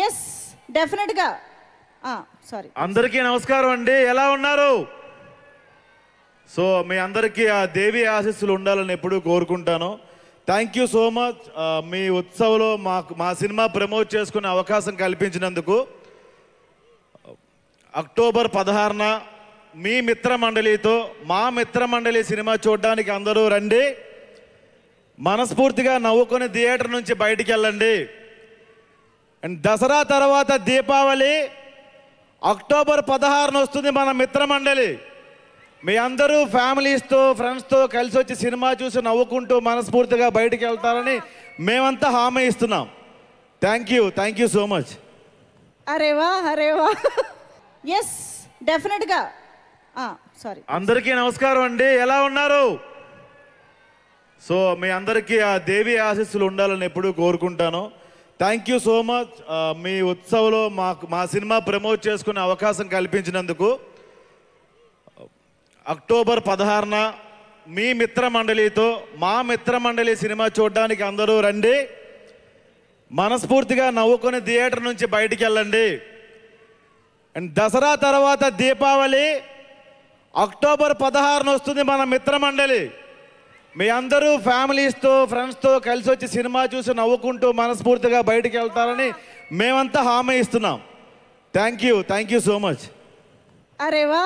Yes డెఫినెట్గా. Sorry, అందరికీ నమస్కారం అండి. ఎలా ఉన్నారు? సో మీ అందరికీ ఆ దేవి ఆశీస్సులు ఉండాలని ఎప్పుడూ కోరుకుంటాను. Thank you so much. మీ ఉత్సవంలో మా సినిమా ప్రమోట్ చేసుకునే అవకాశం కల్పించినందుకు. అక్టోబర్ 16న మీ మిత్రమండలితో మా మిత్రమండలి సినిమా చూడడానికి అందరూ రండి. మనస్ఫూర్తిగా నవ్వుకొని థియేటర్ నుంచి బయటికి వెళ్ళండి. అండ్ దసరా తర్వాత దీపావళి అక్టోబర్ 16న వస్తుంది మన మిత్రమండలి. మీ అందరూ ఫ్యామిలీస్తో ఫ్రెండ్స్తో కలిసి వచ్చి సినిమా చూసి నవ్వుకుంటూ మనస్ఫూర్తిగా బయటికి వెళ్తారని మేమంతా హామీ ఇస్తున్నాం. Thank you so much. అరేవా ఎస్ డెఫినెట్గా. సారీ, అందరికీ నమస్కారం అండి. ఎలా ఉన్నారు? సో మీ అందరికీ ఆ దేవి ఆశీస్సులు ఉండాలని ఎప్పుడూ కోరుకుంటాను. Thank you so much. మీ ఉత్సవంలో మా సినిమా ప్రమోట్ చేసుకునే అవకాశం కల్పించినందుకు. అక్టోబర్ 16న మీ మిత్రమండలితో మా మిత్రమండలి సినిమా చూడడానికి అందరూ రండి. మనస్ఫూర్తిగా నవ్వుకొని థియేటర్ నుంచి బయటికి వెళ్ళండి. అండ్ దసరా తర్వాత దీపావళి అక్టోబర్ 16న వస్తుంది మన మిత్రమండలి. మీ అందరూ ఫ్యామిలీస్తో ఫ్రెండ్స్తో కలిసి వచ్చి సినిమా చూసి నవ్వుకుంటూ మనస్ఫూర్తిగా బయటికి వెళ్తారని మేమంతా హామీ ఇస్తున్నాం. Thank you so much. అరేవా